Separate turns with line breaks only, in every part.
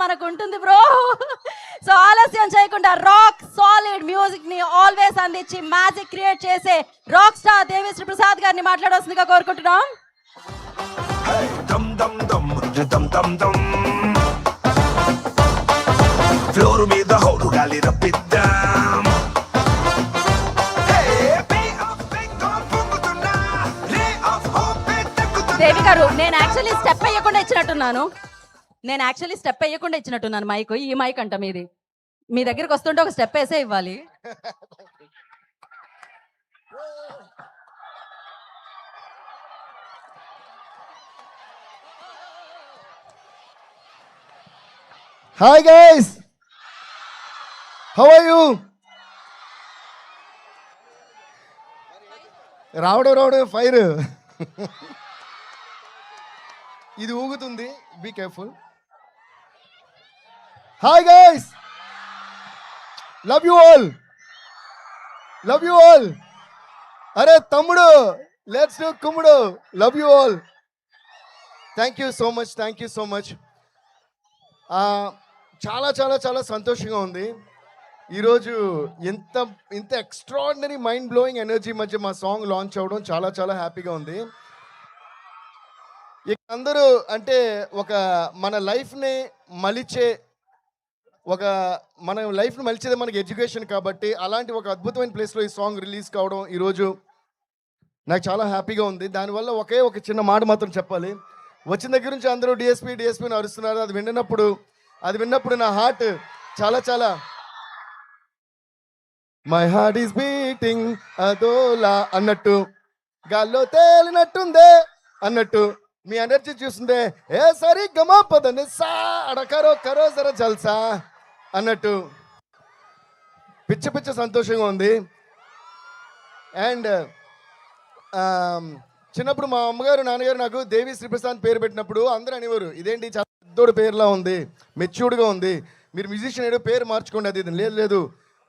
మనకు ఉంటుంది bro. So ఆలస్యం చేయకుండా రాక్ సాలిడ్ మ్యూజిక్ ని ఆల్వేస్ అందించి మ్యాజిక్ క్రియేట్ చేసే రాక్ స్టార్ దేవిశ్రీ ప్రసాద్ గారిని మాట్లాడవలసిందిగా కోరుకుంటున్నాం.
ఫ్లోర్ మీద హోరు గాలి రప్పిద్దాం.
దేవి గారు, నేను యాక్చువల్లీ స్టెప్ వేయకుండా ఇచ్చినట్టున్నాను మైక్. ఈ మైక్ అంట మీది. మీ దగ్గరికి వస్తుంటే ఒక స్టెప్ వేసే ఇవ్వాలి.
Hi guys, how are you? రావడం ఫైర్ ఇది ఊగుతుంది, be careful. Hi guys, love you all. అరే తమ్ముడు, లెట్స్ డూ కుమ్ముడు. Love you all. Thank you so much. చాలా చాలా చాలా సంతోషంగా ఉంది. ఈరోజు ఇంత ఎక్స్ట్రాడినరీ మైండ్ బ్లోయింగ్ ఎనర్జీ మధ్య మా సాంగ్ లాంచ్ అవ్వడం చాలా చాలా హ్యాపీగా ఉంది. ఇక అందరూ అంటే మన లైఫ్ని మలిచేది మనకి ఎడ్యుకేషన్ కాబట్టి, అలాంటి ఒక అద్భుతమైన ప్లేస్లో ఈ సాంగ్ రిలీజ్ కావడం ఈరోజు నాకు చాలా హ్యాపీగా ఉంది. దానివల్ల ఒక చిన్న మాట మాత్రం చెప్పాలి. వచ్చిన దగ్గర నుంచి అందరూ డిఎస్పీని అరుస్తున్నారు. అది విన్నప్పుడు నా హార్ట్ చాలా చాలా మై హార్ట్ ఈస్ బీటింగ్ అదోలా అన్నట్టు, గాల్లో తేలినట్టుందే అన్నట్టు, మీ ఎనర్జీ చూస్తుందే ఏ సరి గమా పదని సా అడకరో కరో జర జల్సా అన్నట్టు పిచ్చ సంతోషంగా ఉంది. అండ్ చిన్నప్పుడు మా అమ్మగారు నాన్నగారు నాకు దేవిశ్రీ ప్రసాద్ పేరు పెట్టినప్పుడు అందరూ అనేవారు, ఇదేంటి చాలా పెద్దోడు పేరులా ఉంది, మెచ్యూర్డ్గా ఉంది, మీరు మ్యూజిషియన్ ఏదో పేరు మార్చుకోండి. అది లేదు,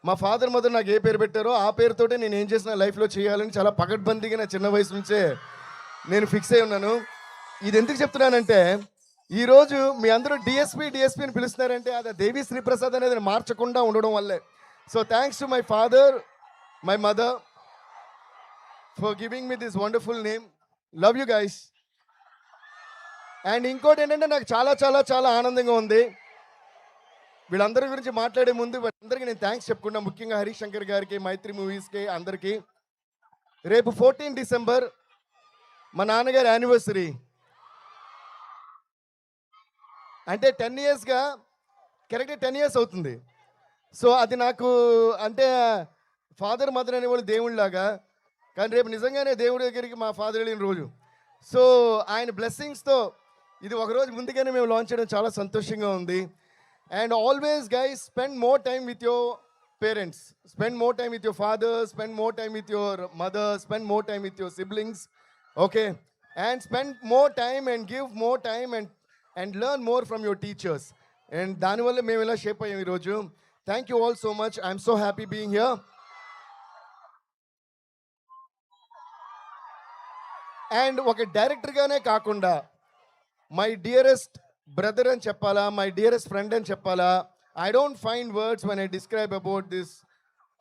మా ఫాదర్ మదర్ నాకు ఏ పేరు పెట్టారో ఆ పేరుతోటే నేను ఏం చేసిన లైఫ్లో చేయాలని చాలా పకడ్బందీగా నా చిన్న వయసు నుంచే నేను ఫిక్స్ అయి ఉన్నాను. ఇది ఎందుకు చెప్తున్నానంటే, ఈరోజు మీ అందరూ డిఎస్పీ అని పిలుస్తున్నారంటే అది దేవిశ్రీ ప్రసాద్ అనేది మార్చకుండా ఉండడం వల్లే. So thanks to my father, my mother for giving me this wonderful name. Love you guys. And ఇంకోటి ఏంటంటే, నాకు చాలా చాలా చాలా ఆనందంగా ఉంది. వీళ్ళందరి గురించి మాట్లాడే ముందు వీళ్ళందరికీ నేను థ్యాంక్స్ చెప్పుకున్నా, ముఖ్యంగా హరీష్ శంకర్ గారికి, మైత్రి మూవీస్కి, అందరికీ. రేపు 14 డిసెంబర్ మా నాన్నగారి యానివర్సరీ. అంటే 10 ఇయర్స్గా కరెక్ట్గా 10 ఇయర్స్ అవుతుంది. సో అది నాకు అంటే ఫాదర్ మదర్ అనేవాళ్ళు దేవుళ్ళలాగా, కానీ రేపు నిజంగానే దేవుడి దగ్గరికి మా ఫాదర్ వెళ్ళిన రోజు. సో ఆయన బ్లెస్సింగ్స్తో ఇది ఒకరోజు ముందుగానే మేము లాంచ్ చేయడం చాలా సంతోషంగా ఉంది. And always guys, spend more time with your parents, spend more time with your father, spend more time with your mother, spend more time with your siblings, okay, and spend more time and give more time and learn more from your teachers. And danivalla mem ila shape ayyam ee roju. Thank you all so much. I am so happy being here. And oka director gaane kaakunda my dearest brother అని చెప్పాలా, my dearest friend అని చెప్పాలా, I don't find words when I describe about this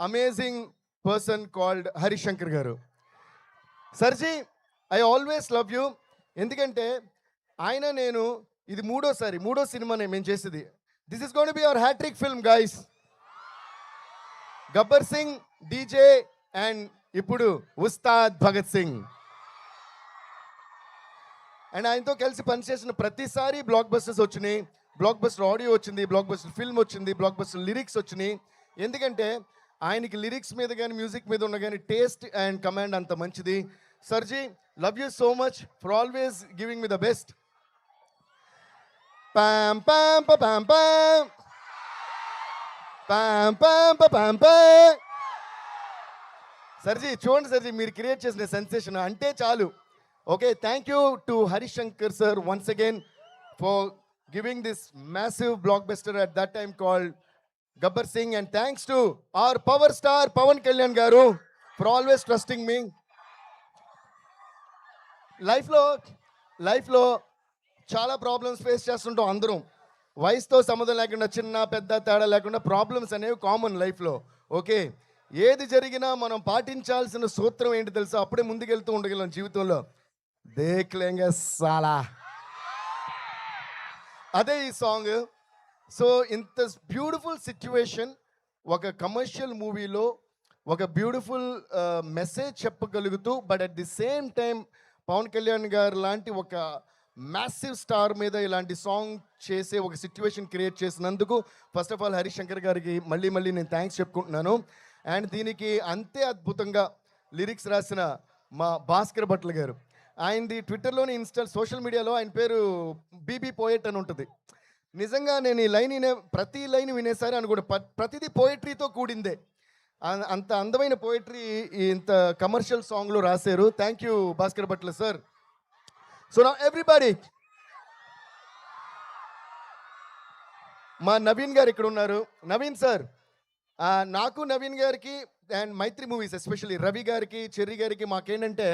amazing person called Harish Shankar garu. సర్జీ, I always love you. ఎందుకంటే నేను ఇది మూడో సినిమానే మేము చేసేది. This is gonna be our hat trick film guys. Gabbar Singh, DJ and ఇప్పుడు ఉస్తాద్ భగత్ సింగ్. అండ్ ఆయనతో కలిసి పనిచేసిన ప్రతిసారి బ్లాక్ బస్టర్స్ వచ్చినాయి, బ్లాక్ బస్టర్ ఆడియో వచ్చింది, బ్లాక్ బస్టర్ ఫిల్మ్ వచ్చింది, బ్లాక్ బస్టర్ లిరిక్స్ వచ్చినాయి. ఎందుకంటే ఆయనకి లిరిక్స్ మీద కానీ మ్యూజిక్ మీద ఉన్న కానీ టేస్ట్ అండ్ కమాండ్ అంత మంచిది. Sir ji, love you so much for always giving me the best. పామ్ పామ్ పామ్ పామ్ పామ్ పామ్ పామ్ పామ్. సర్జీ చూడండి, సర్జీ మీరు క్రియేట్ చేసిన సెన్సేషన్ అంటే చాలు. Okay, thank you to Harish Shankar sir once again for giving this massive blockbuster at that time called Gabbar Singh, and thanks to our power star Pawan Kalyan garu for always trusting me. Life lo chala problems face chestuntam andaram. వయసుతో సంబంధం లేకుండా చిన్న పెద్ద తేడా లేకుండా problems అనేవి common లైఫ్లో. Okay, ఏది జరిగినా మనం పాటించాల్సిన సూత్రం ఏంటి తెలుసా? అప్పుడే ముందుకెళ్తూ ఉండగలం జీవితంలో. దేఖ్లేంగే సాలా, అదే ఈ సాంగ్. సో ఇంత బ్యూటిఫుల్ సిచ్యువేషన్ ఒక కమర్షియల్ మూవీలో ఒక బ్యూటిఫుల్ మెసేజ్ చెప్పగలుగుతూ, but at the same time Pawan Kalyan గారు లాంటి ఒక మ్యాసివ్ స్టార్ మీద ఇలాంటి సాంగ్ చేసే ఒక సిచ్యువేషన్ క్రియేట్ చేసినందుకు first of all Harish Shankar గారికి మళ్ళీ నేను థ్యాంక్స్ చెప్పుకుంటున్నాను. అండ్ దీనికి అంతే అద్భుతంగా లిరిక్స్ రాసిన మా భాస్కర్ భట్ల గారు. ఆయనది ట్విట్టర్లోని సోషల్ మీడియాలో ఆయన పేరు బీబీ పోయెట్ అని ఉంటుంది. నిజంగా నేను ఈ లైన్ ప్రతి లైన్ వినేసారి అనుకోండి, ప్రతిదీ పోయిటరీతో కూడిందే. అంత అందమైన పోయిటరీ ఇంత కమర్షియల్ సాంగ్లో రాశారు. Thank you Bhaskar Bhatla sir. So నా ఎవ్రీబడి, మా నవీన్ గారు ఇక్కడ ఉన్నారు. నవీన్ సార్, నాకు నవీన్ గారికి and Mythri Movies especially Ravi గారికి, చెర్రీ గారికి మాకేంటంటే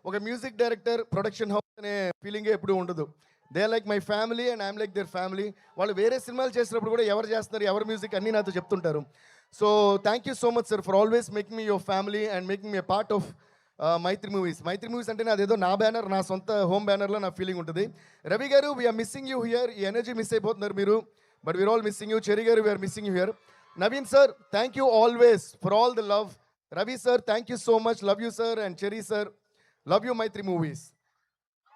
ఒక మ్యూజిక్ డైరెక్టర్, ప్రొడక్షన్ హౌస్ అనే ఫీలింగే ఎప్పుడూ ఉండదు. They like my family and I'm like their family. వాళ్ళు వేరే సినిమాలు చేసినప్పుడు కూడా ఎవరు చేస్తున్నారు, ఎవరి మ్యూజిక్ అన్నీ నాతో చెప్తుంటారు. So thank you so much sir for always making me your family and making me a part of Mythri Movies. Mythri Movies అంటే అదేదో నా బ్యానర్, నా సొంత హోమ్ బ్యానర్లో నా ఫీలింగ్ ఉంటుంది. రవి గారు, వీఆర్ మిస్సింగ్ యూ హియర్. ఈ ఎనర్జీ మిస్ అయిపోతున్నారు మీరు, but we're all missing you. Cherry గారు, we're missing you here. Naveen sir, thank you always for all the love. Ravi sir, thank you so much, love you sir. And Cherry sir, love you Mythri movies.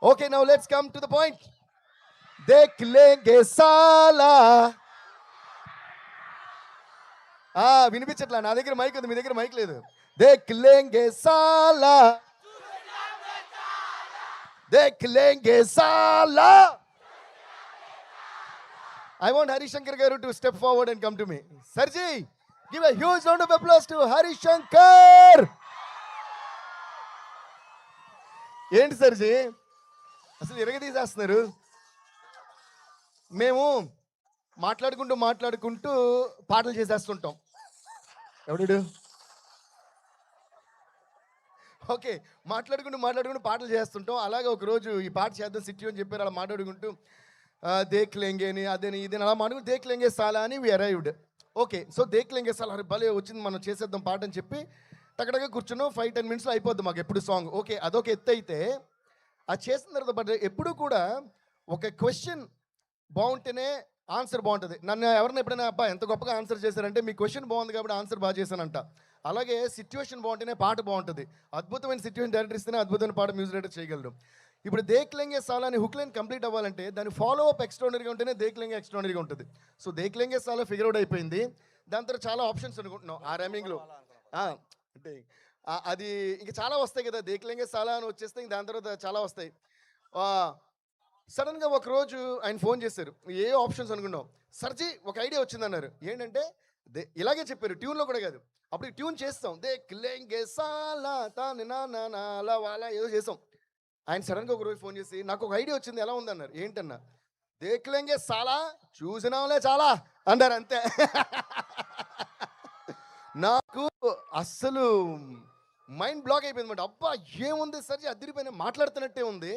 Okay, now let's come to the point. देख लेंगे साला. వినిపించట్లా, నా దగ్గర mic ఉంది, మీ దగ్గర mic లేదు. देख लेंगे साला, देख लेंगे साला. I want Harish Shankar garu to step forward and come to me. Sarji, give a huge round of applause to Harish Shankar. ఏంటి సర్జీ అసలు ఎరగదీసేస్తున్నారు? మేము మాట్లాడుకుంటూ పాటలు చేసేస్తుంటాం. ఎవడు? ఓకే, మాట్లాడుకుంటూ పాటలు చేస్తుంటాం. అలాగే ఒకరోజు ఈ పాట చేద్దాం సిట్టి అని చెప్పారు. అలా మాట్లాడుకుంటూ దేఖ్లేంగే అని అదేని ఇదేని అలా మాట్లాడుకుంటూ దేఖ్లేంగే సాలా అని వి అరైవ్డ్. ఓకే, సో దేఖ్లేంగే సాలా భలే వచ్చింది, మనం చేసేద్దాం పాట అని చెప్పి టక్కడగా కూర్చున్నాం. 5-10 మినిట్స్లో అయిపోద్ది మాకు ఎప్పుడు సాంగ్. ఓకే, అదొక ఎత్తు అయితే అది చేసిన తర్వాత బట్ ఎప్పుడు కూడా ఒక క్వశ్చన్ బాగుంటేనే ఆన్సర్ బాగుంటుంది. నన్ను ఎవరైనా ఎప్పుడైనా అబ్బా ఎంత గొప్పగా ఆన్సర్ చేశారంటే మీ క్వశ్చన్ బాగుంది కాబట్టి ఆన్సర్ బాగా చేశానంట. అలాగే సిచ్యువేషన్ బాగుంటేనే పాట బాగుంటుంది. అద్భుతమైన సిచ్యువేషన్ డైరెక్టర్ ఇస్తేనే అద్భుతమైన పాట మ్యూజిక్ డైరెక్టర్ చేయగలరు. ఇప్పుడు దేఖ్లేంగే సాలా అని హుక్ లైన్ కంప్లీట్ అవ్వాలంటే దాని ఫాలో అప్ ఎక్స్ట్రాడనరీగా ఉంటేనే దేఖ్లేంగే ఎక్స్ట్రాడనరీగా ఉంటుంది. సో దేఖ్లేంగే సాలా ఫిగర్ అవుట్ అయిపోయింది. దాని తర్వాత చాలా ఆప్షన్స్ అనుకుంటున్నాం ఆ రైమింగ్లో. అంటే అది ఇంకా చాలా వస్తాయి కదా, దేఖ్లేంగే సాలా అని వచ్చేస్తే ఇంక దాని తర్వాత చాలా వస్తాయి. సడన్గా ఒకరోజు ఆయన ఫోన్ చేశారు. ఏ ఆప్షన్స్ అనుకున్నాం, సర్జీ ఒక ఐడియా వచ్చిందన్నారు. ఏంటంటే ఇలాగే చెప్పారు, ట్యూన్లో కూడా కాదు. అప్పుడు ట్యూన్ చేస్తాం, దేఖ్లేంగే సాలా తాని నా అలా వాళ్ళ ఏదో చేసాం. ఆయన సడన్గా ఒకరోజు ఫోన్ చేసి నాకు ఒక ఐడియా వచ్చింది, ఎలా ఉందన్నారు. ఏంటన్నా, దేఖ్లేంగే సాలా చూసినాంలే చాలా అన్నారు, అంతే. నాకు అస్సలు మైండ్ బ్లాక్ అయిపోయింది అనమాట. అబ్బా ఏముంది సర్జీ, అదిరిపోయిన మాట్లాడుతున్నట్టే ఉంది.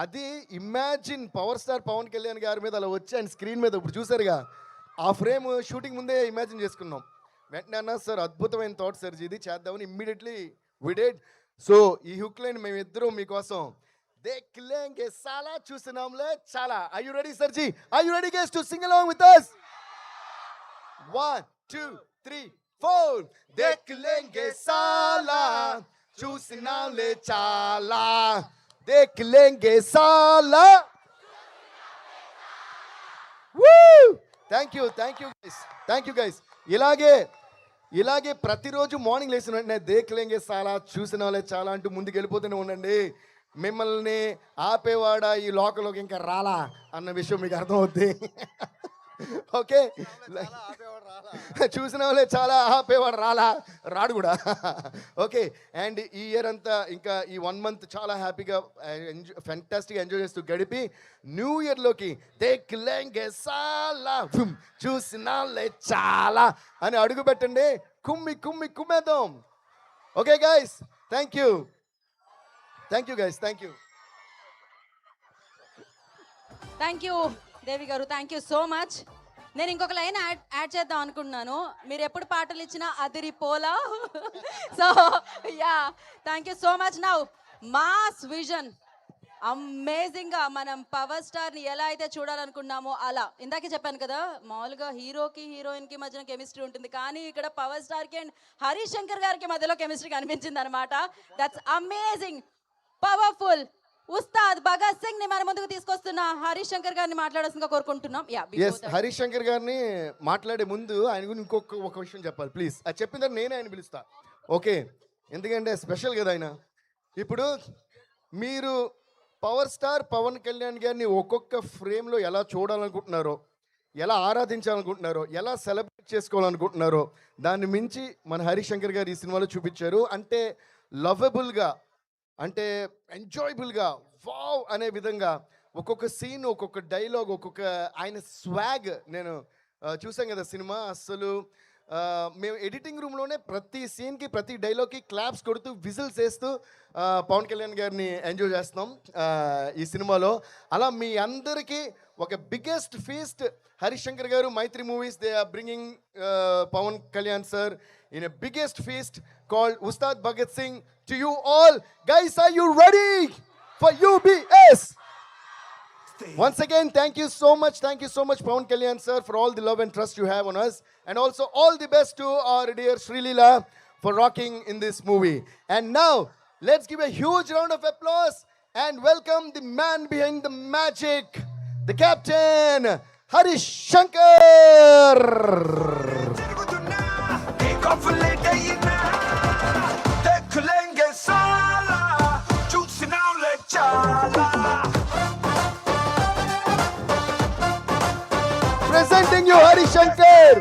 అది imagine power star Pawan Kalyan గారి మీద అలా వచ్చి ఆయన స్క్రీన్ మీద ఇప్పుడు చూసారుగా, ఆ ఫ్రేమ్ షూటింగ్ ముందే ఇమాజిన్ చేసుకున్నాం. వెంటనే అన్నా సార్ అద్భుతమైన థాట్ సర్జీ, ఇది చేద్దామని ఇమ్మీడియట్లీ వి డిడ్. సో ఈ హుక్ లైన్ మేమిద్దరం మీకోసం దేఖ్లేంగే సాలా చూసినాంలే చాలా. Are you ready sir ji? Are you ready guys to sing along with us? 1 2 3 4. దేఖ్లేంగే సాలా చూసినాంలే చాలా, దేఖ్లేంగే సాలా. Thank you guys. ఇలాగే ప్రతిరోజు మార్నింగ్ లేచిన వెంటనే దేఖ్లేంగే సాలా చూసిన వాళ్ళే చాలా అంటూ ముందుకు వెళ్ళిపోతూనే ఉండండి. మిమ్మల్ని ఆపేవాడా ఈ లోకంలోకి ఇంకా రాలా అన్న విషయం మీకు అర్థమవుద్ది. ఓకే, చూసిన వాళ్ళే చాలా, ఆపేవాడు రాడు కూడా. ఓకే, అండ్ ఈ ఇయర్ అంతా ఇంకా ఈ 1 మంత్ చాలా హ్యాపీగా ఫ్యాంటాస్టిక్గా ఎంజాయ్ చేస్తూ గడిపి న్యూ ఇయర్లోకి దేఖ్లేంగే సాలా చూసిన వాళ్ళే చాలా అని అడుగు పెట్టండి. కుమ్మేద్దాం. Okay guys, thank you guys, thank you.
Devi గారు థ్యాంక్ యూ సో మచ్. నేను ఇంకొక లైన్ యాడ్ చేద్దాం అనుకుంటున్నాను. మీరు ఎప్పుడు పాటలు ఇచ్చినా అదిరి పోలా. So ya thank you so much. Now mass vision, అమేజింగ్గా మనం పవర్ స్టార్ని ఎలా అయితే చూడాలనుకున్నామో అలా. ఇందాకే చెప్పాను కదా, మామూలుగా హీరోకి హీరోయిన్కి మధ్యన కెమిస్ట్రీ ఉంటుంది, కానీ ఇక్కడ పవర్ స్టార్కి అండ్ హరీష్ శంకర్ గారికి మధ్యలో కెమిస్ట్రీ కనిపించింది అనమాట. That's amazing, powerful. Ustaad Bhagat Singh ని మన ముందుకు తీసుకొస్తున్న హరీష్ శంకర్ గారిని మాట్లాడాల్సిందిగా కోరుకుంటున్నాం.
ఎస్, హరీష్ శంకర్ గారిని మాట్లాడే ముందు ఆయన గురించి ఒక విషయం చెప్పాలి ప్లీజ్. అది చెప్పిన తర్వాత నేనే ఆయన పిలుస్తా, ఓకే? ఎందుకంటే స్పెషల్ కదా ఆయన. ఇప్పుడు మీరు పవర్ స్టార్ పవన్ కళ్యాణ్ గారిని ఒక్కొక్క ఫ్రేమ్లో ఎలా చూడాలనుకుంటున్నారో, ఎలా ఆరాధించాలనుకుంటున్నారో, ఎలా సెలబ్రేట్ చేసుకోవాలనుకుంటున్నారో, దాన్ని మించి మన హరీష్ శంకర్ గారు ఈ సినిమాలో చూపించారు. అంటే లవబుల్గా, అంటే ఎంజాయబుల్గా, వావ్ అనే విధంగా ఒక్కొక్క సీన్, ఒక్కొక్క డైలాగ్, ఒక్కొక్క ఆయన స్వాగ్. నేను చూసాం కదా సినిమా. అస్సలు మేము ఎడిటింగ్ రూమ్లోనే ప్రతి సీన్కి, ప్రతి డైలాగ్కి క్లాప్స్ కొడుతూ, విజిల్స్ వేస్తూ పవన్ కళ్యాణ్ గారిని ఎంజాయ్ చేస్తున్నాం ఈ సినిమాలో. అలా మీ అందరికీ ఒక బిగ్గెస్ట్ ఫీస్ట్ హరీష్ శంకర్ గారు, Mythri movies, they are bringing Pawan Kalyan sir in a biggest feast called Ustad Bhagat Singh to you all. Guys, are you ready for UBS? Once again, thank you so much, Pawan Kalyan sir, for all the love and trust you have on us, and also all the best to our dear Sri Leela for rocking in this movie. And now, let's give a huge round of applause and welcome the man behind the magic, the captain, Harish Shankar.
తిరుగుతున్నా take off late అయినా దెక్కులేంగే సాలా చూసినావులే చాలా.
Presenting you Harish Shankar.